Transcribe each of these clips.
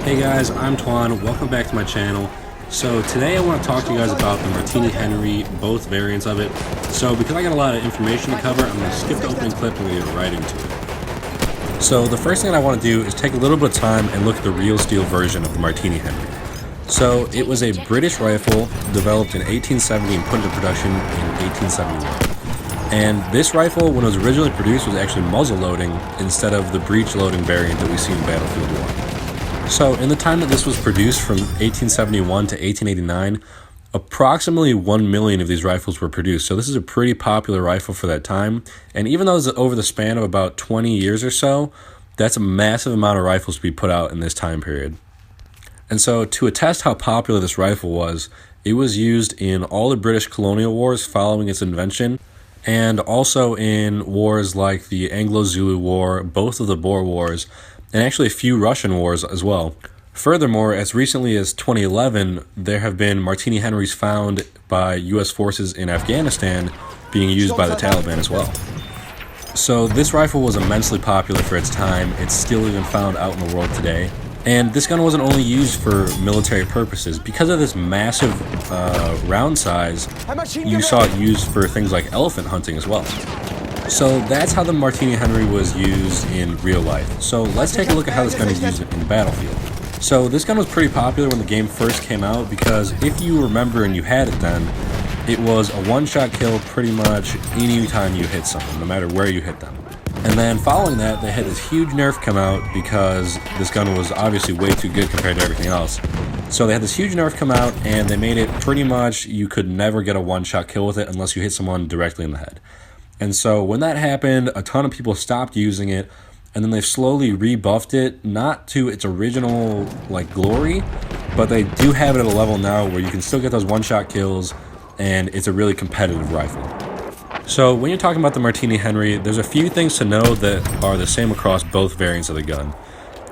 Hey guys, I'm Twan. Welcome back to my channel. So today I want to talk to you guys about the Martini-Henry, both variants of it. So because I got a lot of information to cover, I'm going to skip the opening clip and we'll get right into it. So the first thing I want to do is take a little bit of time and look at the real steel version of the Martini-Henry. So it was a British rifle developed in 1870 and put into production in 1871. And this rifle, when it was originally produced, was actually muzzle loading instead of the breech loading variant that we see in Battlefield 1. So in the time that this was produced from 1871 to 1889, approximately 1 million of these rifles were produced. So this is a pretty popular rifle for that time. And even though it's over the span of about 20 years or so, that's a massive amount of rifles to be put out in this time period. And so to attest how popular this rifle was, it was used in all the British colonial wars following its invention, and also in wars like the Anglo-Zulu War, both of the Boer Wars, and actually a few Russian wars as well. Furthermore, as recently as 2011, there have been Martini-Henrys found by U.S. forces in Afghanistan being used by the Taliban as well. So this rifle was immensely popular for its time. It's still even found out in the world today. And this gun wasn't only used for military purposes. Because of this massive round size, you saw it used for things like elephant hunting as well. So that's how the Martini-Henry was used in real life. So let's take a look at how this gun is used in the battlefield. So this gun was pretty popular when the game first came out because if you remember and you had it then, it was a one-shot kill pretty much any time you hit someone, no matter where you hit them. And then following that, they had this huge nerf come out because this gun was obviously way too good compared to everything else. So they had this huge nerf come out and they made it pretty much you could never get a one-shot kill with it unless you hit someone directly in the head. And so when that happened, a ton of people stopped using it, and then they've slowly rebuffed it, not to its original glory, but they do have it at a level now where you can still get those one-shot kills, and it's a really competitive rifle. So when you're talking about the Martini-Henry, there's a few things to know that are the same across both variants of the gun.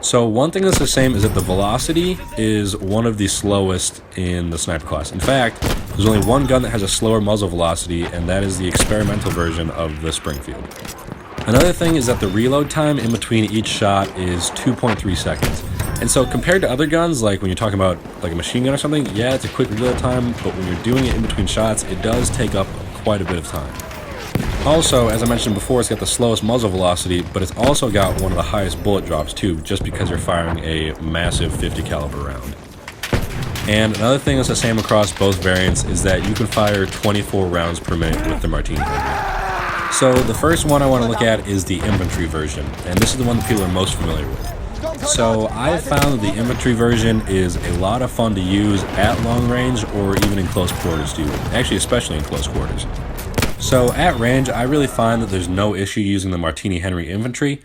So one thing that's the same is that the velocity is one of the slowest in the sniper class. In fact, there's only one gun that has a slower muzzle velocity, and that is the experimental version of the Springfield. Another thing is that the reload time in between each shot is 2.3 seconds. And so compared to other guns, like when you're talking about like a machine gun or something, yeah, it's a quick reload time, but when you're doing it in between shots, it does take up quite a bit of time. Also, as I mentioned before, it's got the slowest muzzle velocity, but it's also got one of the highest bullet drops too, just because you're firing a massive 50 caliber round. And another thing that's the same across both variants is that you can fire 24 rounds per minute with the Martini-Henry. So the first one I want to look at is the Infantry version, and this is the one that people are most familiar with. So I found that the Infantry version is a lot of fun to use at long range or even in close quarters too, actually especially in close quarters. So at range, I really find that there's no issue using the Martini-Henry Infantry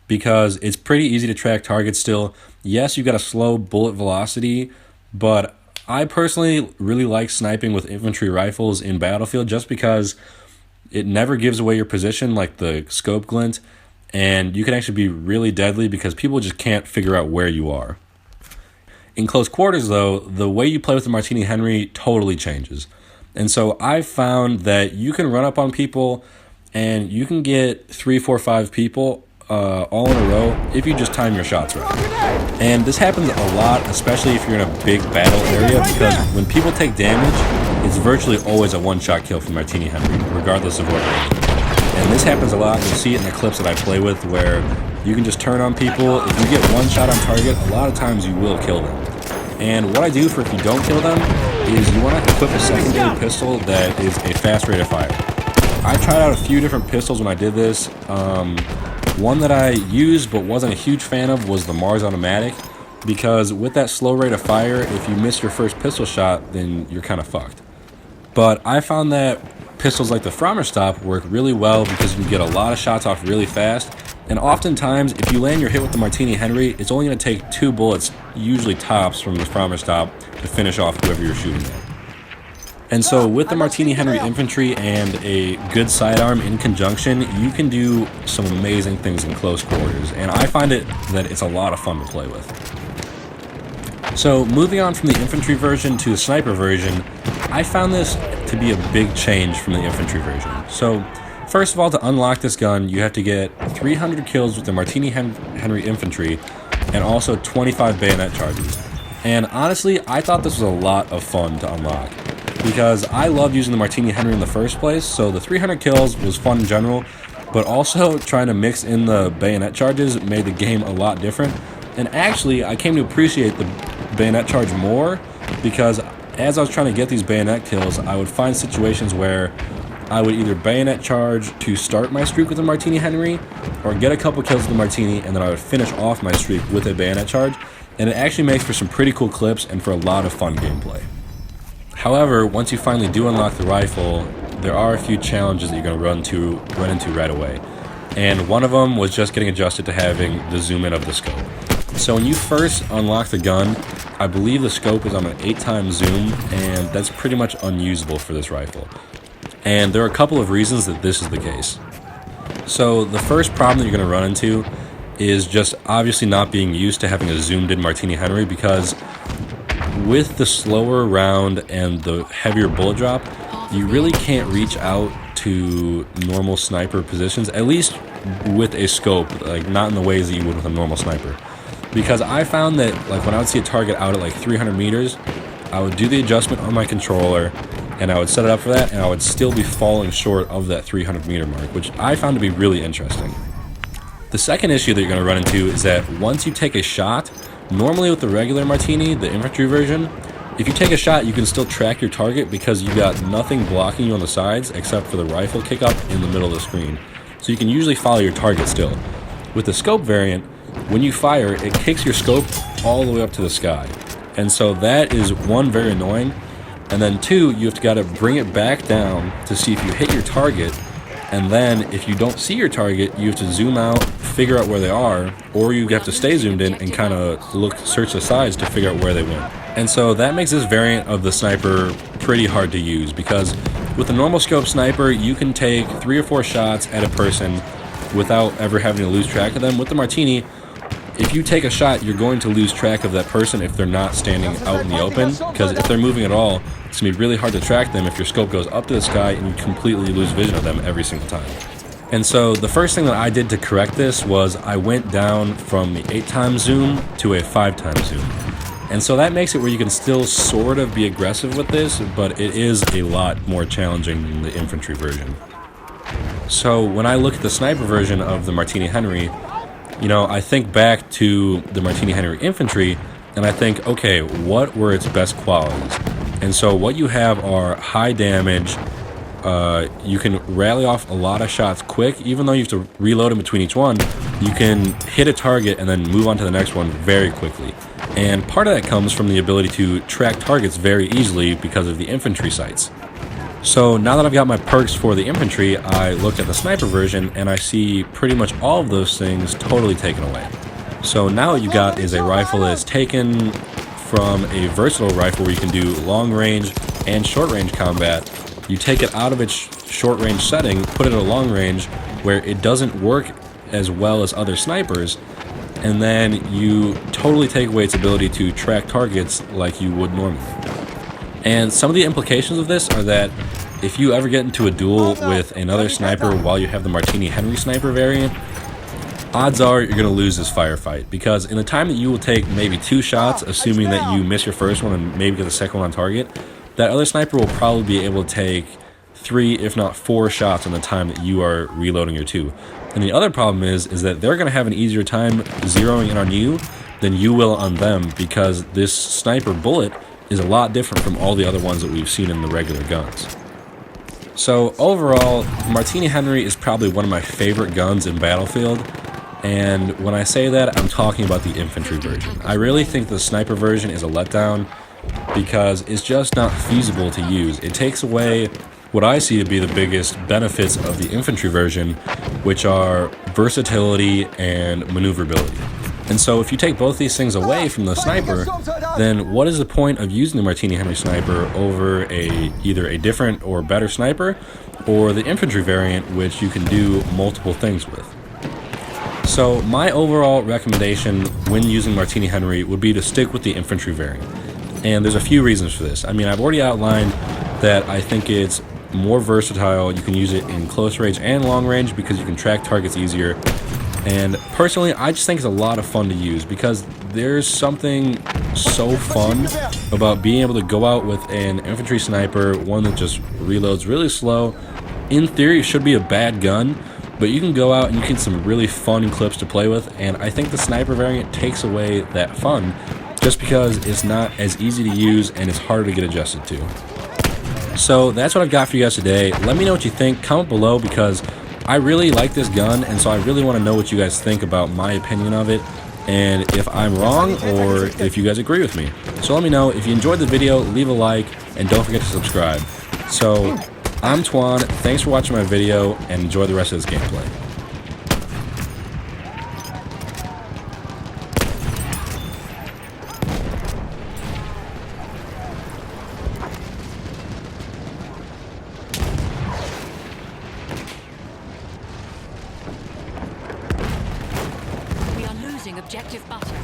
because it's pretty easy to track targets still. Yes, you've got a slow bullet velocity, but I personally really like sniping with infantry rifles in Battlefield just because it never gives away your position like the scope glint, and you can actually be really deadly because people just can't figure out where you are. In close quarters though, the way you play with the Martini-Henry totally changes. And so I've found that you can run up on people and you can get 3, 4, 5 people all in a row if you just time your shots right. And this happens a lot, especially if you're in a big battle area, because when people take damage, it's virtually always a one-shot kill from Martini-Henry, regardless of what range. And this happens a lot. You'll see it in the clips that I play with where you can just turn on people. If you get one shot on target, a lot of times you will kill them. And what I do for if you don't kill them is you want to equip a secondary pistol that is a fast rate of fire. I tried out a few different pistols when I did this. One that I used but wasn't a huge fan of was the Mars Automatic, because with that slow rate of fire, if you miss your first pistol shot, then you're kind of fucked. But I found that pistols like the Frommerstop work really well because you can get a lot of shots off really fast. And oftentimes, if you land your hit with the Martini-Henry, it's only going to take 2 bullets, usually tops, from the Frommerstop to finish off whoever you're shooting at. And so with the Martini-Henry Infantry and a good sidearm in conjunction, you can do some amazing things in close quarters. And I find that it's a lot of fun to play with. So moving on from the Infantry version to the Sniper version, I found this to be a big change from the Infantry version. So first of all, to unlock this gun, you have to get 300 kills with the Martini-Henry Infantry and also 25 bayonet charges. And honestly, I thought this was a lot of fun to unlock, because I loved using the Martini-Henry in the first place, so the 300 kills was fun in general, but also trying to mix in the bayonet charges made the game a lot different. And actually, I came to appreciate the bayonet charge more, because as I was trying to get these bayonet kills, I would find situations where I would either bayonet charge to start my streak with the Martini-Henry, or get a couple kills with the Martini, and then I would finish off my streak with a bayonet charge, and it actually makes for some pretty cool clips and for a lot of fun gameplay. However, once you finally do unlock the rifle, there are a few challenges that you're going to run into right away. And one of them was just getting adjusted to having the zoom in of the scope. So when you first unlock the gun, I believe the scope is on an 8x zoom, and that's pretty much unusable for this rifle. And there are a couple of reasons that this is the case. So the first problem that you're going to run into is just obviously not being used to having a zoomed in Martini-Henry, because with the slower round and the heavier bullet drop, you really can't reach out to normal sniper positions, at least with a scope, like not in the ways that you would with a normal sniper. Because I found that like when I would see a target out at like 300 meters, I would do the adjustment on my controller and I would set it up for that, and I would still be falling short of that 300 meter mark, which I found to be really interesting. The second issue that you're going to run into is that once you take a shot, normally with the regular Martini, the infantry version, if you take a shot, you can still track your target because you got nothing blocking you on the sides except for the rifle kick up in the middle of the screen. So you can usually follow your target still. With the scope variant, when you fire, it kicks your scope all the way up to the sky. And so that is one, very annoying. And then two, you have to gotta bring it back down to see if you hit your target. And then if you don't see your target, you have to zoom out, figure out where they are, or you have to stay zoomed in and kind of search the sides to figure out where they went. And so that makes this variant of the sniper pretty hard to use, because with a normal scope sniper, you can take 3 or 4 shots at a person without ever having to lose track of them. With the Martini, if you take a shot, you're going to lose track of that person if they're not standing out in the open, because if they're moving at all, it's going to be really hard to track them if your scope goes up to the sky and you completely lose vision of them every single time. And so the first thing that I did to correct this was I went down from the 8x zoom to a 5x zoom. And so that makes it where you can still sort of be aggressive with this, but it is a lot more challenging than the infantry version. So when I look at the sniper version of the Martini-Henry, you know, I think back to the Martini-Henry infantry, and I think, okay, what were its best qualities? And so what you have are high damage, you can rally off a lot of shots quick, even though you have to reload in between each one, you can hit a target and then move on to the next one very quickly. And part of that comes from the ability to track targets very easily because of the infantry sights. So now that I've got my perks for the infantry, I looked at the sniper version and I see pretty much all of those things totally taken away. So now what you got is a rifle that is taken from a versatile rifle where you can do long range and short range combat. You take it out of its short range setting, put it at a long range where it doesn't work as well as other snipers, and then you totally take away its ability to track targets like you would normally. And some of the implications of this are that if you ever get into a duel with another sniper while you have the Martini-Henry sniper variant, odds are you're going to lose this firefight, because in the time that you will take maybe 2 shots, assuming that you miss your first one and maybe get the second one on target, that other sniper will probably be able to take 3, if not 4 shots in the time that you are reloading your 2. And the other problem is that they're going to have an easier time zeroing in on you than you will on them, because this sniper bullet is a lot different from all the other ones that we've seen in the regular guns. So overall, Martini-Henry is probably one of my favorite guns in Battlefield, and when I say that, I'm talking about the infantry version. I really think the sniper version is a letdown because it's just not feasible to use. It takes away what I see to be the biggest benefits of the infantry version, which are versatility and maneuverability. And so if you take both these things away from the sniper, then what is the point of using the Martini-Henry sniper over either a different or better sniper, or the infantry variant, which you can do multiple things with? So my overall recommendation when using Martini-Henry would be to stick with the infantry variant. And there's a few reasons for this. I mean, I've already outlined that I think it's more versatile. You can use it in close range and long range because you can track targets easier. And personally, I just think it's a lot of fun to use because there's something so fun about being able to go out with an infantry sniper, one that just reloads really slow. In theory, it should be a bad gun, but you can go out and you get some really fun clips to play with, and I think the sniper variant takes away that fun just because it's not as easy to use and it's harder to get adjusted to. So that's what I've got for you guys today. Let me know what you think. Comment below because I really like this gun, and so I really want to know what you guys think about my opinion of it and if I'm wrong or if you guys agree with me. So let me know. If you enjoyed the video, leave a like and don't forget to subscribe. So I'm Twan, thanks for watching my video and enjoy the rest of this gameplay. We are losing objective butter.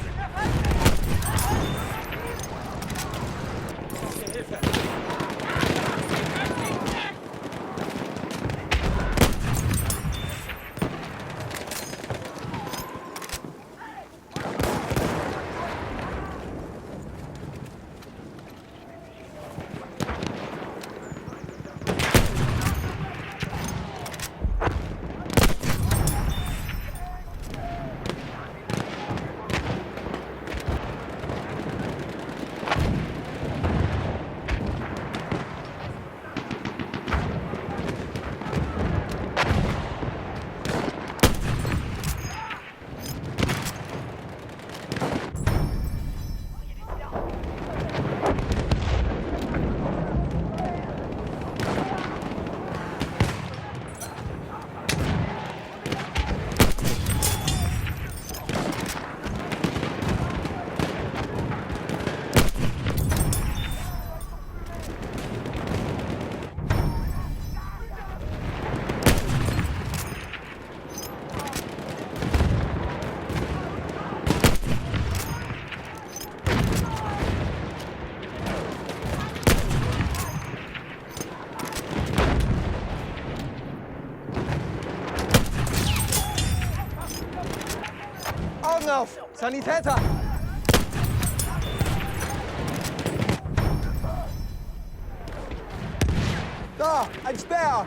Augen auf! Sanitäter! Da! Ein Speer!